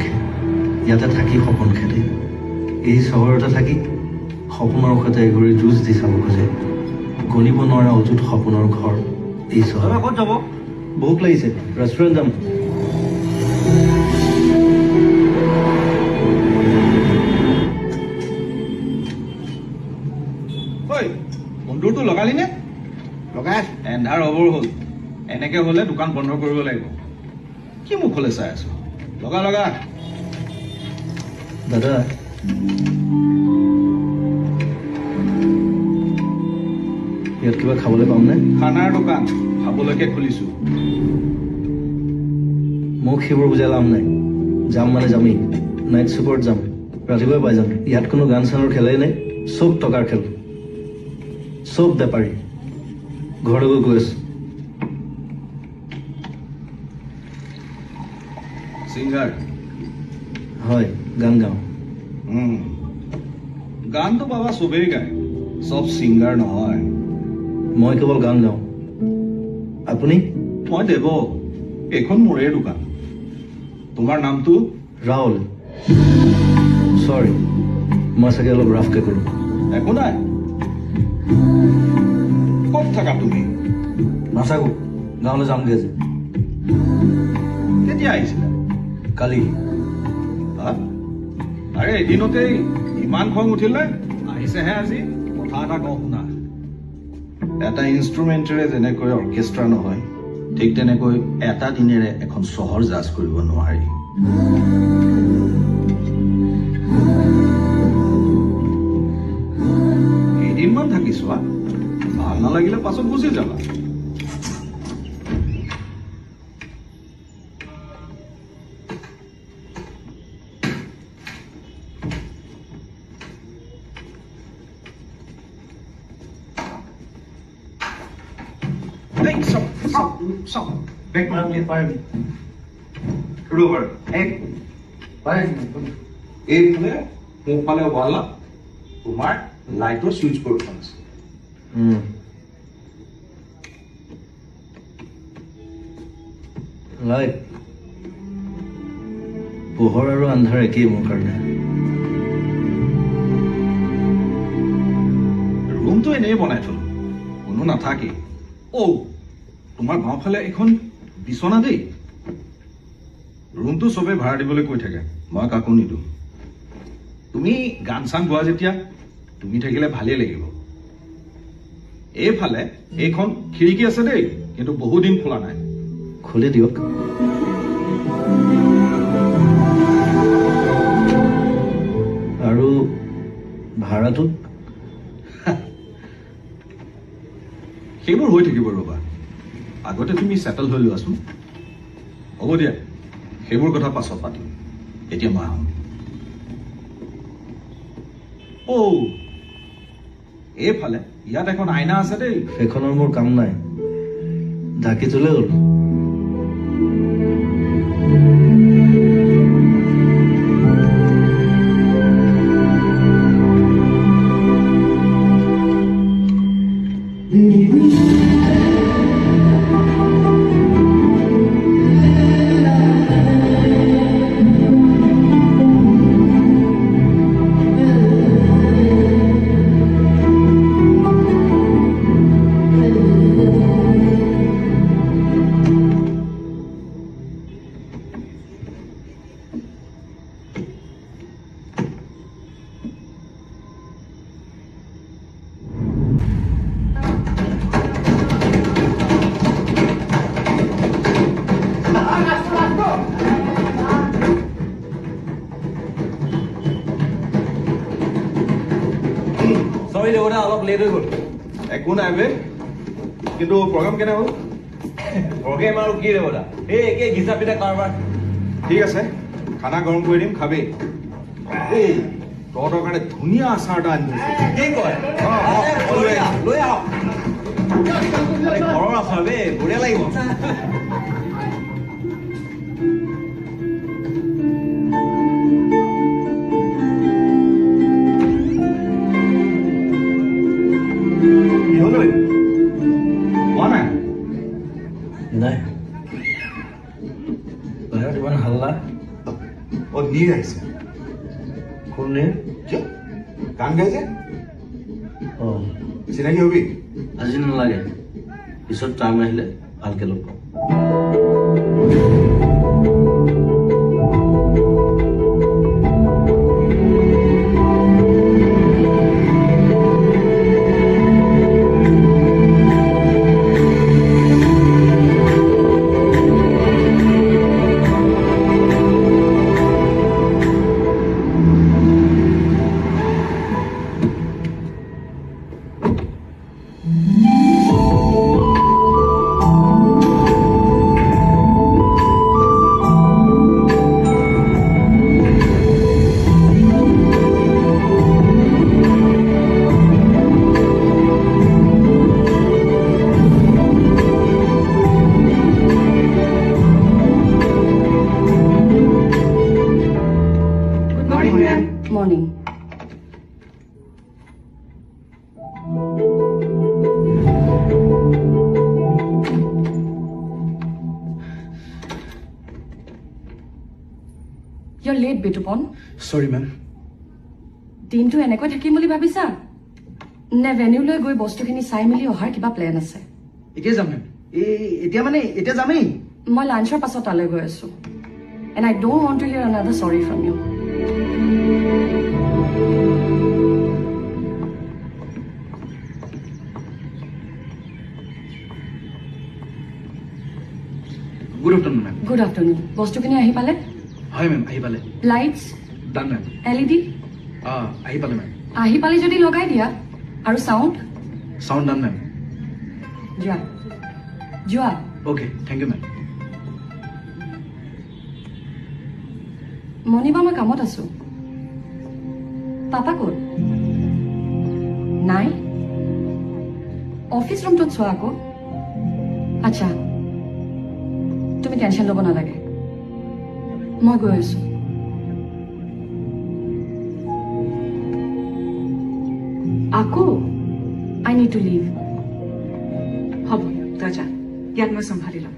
দেখে ইয়াতে থাকি সপোন খেদে এই চহৰতে থাকি সপোনৰ সৈতে এঘূৰি যুঁজ দি চাব খোজে গণিব নোৱাৰা অযুত সপোনৰ ঘৰ এই চহৰ ক'ত যাব ভোক লাগিছে ৰেষ্টুৰেণ্ট যাম বন্ধুৰটো লগালি নে লগাই এন্ধাৰ অবৰ হ'ল এনেকে হলে দোকান বন্ধ কৰিব লাগিব কি মুখলৈ চাই আছো লগা লগা দাদা ইয়াত কিবা খাবলৈ পামনে খানাৰ দোকান খাবলৈকে খুলিছো মোক সেইবোৰ বুজাই লাভ নাই যাম মানে যামেই নাইট চুপাৰত যাম ৰাতিপুৱাই পাই যাম ইয়াত কোনো গান চানৰ খেলাই নাই চব টকাৰ খেল চব বেপাৰী ঘৰলৈ গৈ আছো সিংগাৰ হয় গান গাওঁ গানটো বাবা চবেই গায় চব ছিংগাৰ নহয় মই কেৱল গান গাওঁ আপুনি মই দেৱ এইখন মোৰে দোকান তোমাৰ নামটো ৰাহুল চৰি মই চাগে অলপ ৰাফকে কৰোঁ একো নাই ক'ত থাকা তুমি নাথাকো গাঁৱলৈ যামগৈ আজি কেতিয়া আহিছিলা কালি হা? আৰে এদিনতেই ইমান খং উঠিলে আহিছেহে আজি কথা এটা কওঁ শুনা এটা ইনষ্ট্ৰুমেণ্টেৰে যেনেকৈ অৰ্কেষ্ট্ৰা নহয় ঠিক তেনেকৈ এটা দিনেৰে এখন চহৰ জাজ কৰিব নোৱাৰি কেইদিনমান থাকি চোৱা ভাল নালাগিলে পাছত গুচি যাবা Stop. Back man, me fire me. Rover, egg. Fire me. এইফালে মোফালে ওয়ালা তোমাৰ লাইটৰ সুইচ বোৰ্ড আছে লাইট পোহৰ আৰু আন্ধাৰ একেই মোৰ কাৰণে ৰুমটো এনেই বনাই থলো কোনো নাথাকে তোমাৰ বাওঁফালে এখন বিচনা দেই ৰুমটো চবে ভাড়া দিবলৈ কৈ থাকে মই কাকো নিদিওঁ তুমি গান চান গোৱা যেতিয়া তুমি থাকিলে ভালেই লাগিব এইফালে এইখন খিৰিকী আছে দেই কিন্তু বহুদিন খোলা নাই খুলি দিয়ক আৰু ভাড়াটো সেইবোৰ হৈ থাকিব ৰবা আগতে তুমি সেটেল হৈ লোৱাচোন হ'ব দিয়া সেইবোৰ কথা পাছত পাতিম এতিয়া মই আহোঁ এইফালে ইয়াত এখন আইনা আছে দেই সেইখনৰ মোৰ কাম নাই ঢাকি থলে হ'ল অলপ লেট হৈ গ'ল একো নাই বে কিন্তু প্ৰগ্ৰাম কেনে হ'ল প্ৰগ্ৰেম আৰু কি দেৱতা এই একে ঘিচা পিঠা কাৰবাৰ ঠিক আছে খানা গৰম কৰি দিম খাবি তহঁতৰ কাৰণে ধুনীয়া আচাৰ এটা আনি দিছোঁ কি কয় লৈ আহক ঘৰৰ আচাৰ বে বঢ়িয়া লাগিব নাই বাহিৰত ইমান হাল্লা নীৰ আহিছে কোনে কিয় গান গাই যে অঁ চিনাকি হবি আজি নালাগে পিছত টাইম আহিলে ভালকে লগ পাম Morning. You're late, Bitupon. Sorry, ma'am. দিনটো এনেকৈ থাকিম বুলি ভাবিছা নে ভেনিউলৈ গৈ বস্তুখিনি চাই মেলি অহাৰ কিবা প্লেন আছে এতিয়া যাম মেম এতিয়া যামেই মই লাঞ্চৰ পাছত তালৈ গৈ আছো and I don't want to hear another sorry from you. Good afternoon ma'am Good afternoon. বস্তুখিনি আহি পালে হয় মেম আহি পালে লাইটছ ডান মেম LED আহি পালে মেম আহি পালে যদি লগাই দিয়া আৰু চাউণ্ড চাউণ্ড ডান মেম যোৱা যোৱা অ'কে থেংক ইউ মেম মণিবা মই কামত আছো পাপা ক'ত নাই অফিচ ৰুমটোত চোৱা আকৌ আচ্ছা তুমি টেনশ্যন ল'ব নালাগে মই গৈ আছো আকৌ আই নিড টু লিভ হ'ব তই যা ইয়াত মই চম্ভালি ল'ম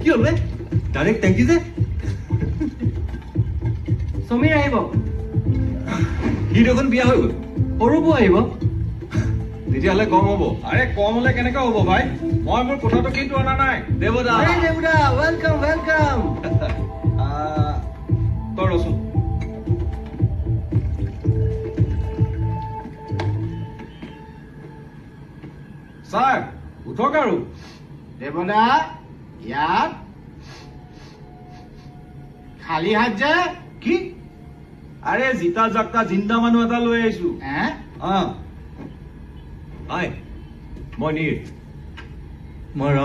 কি হ'ল বে ডাইৰেক্ট থেংক ইউ যে সমীৰ আহিব সি দেখোন বিয়া হৈ গ'ল সৰু বৌ আহিব তেতিয়াহ'লে কম হ'ব আৰে কম হ'লে কেনেকৈ হ'ব ভাই মই মোৰ কথাটো কিন্তু অনা নাই দেৱদা দেউতা ৱেলকাম ৱেলকাম তই ৰচোন ছাৰ উঠক আৰু দেৱদা ইয়াত খালী হাত যে কি আৰে জিতা জাকটা জিন্দা মানুহ এটা লৈ আহিছো হে হাই মই নীৰ মই ৰাও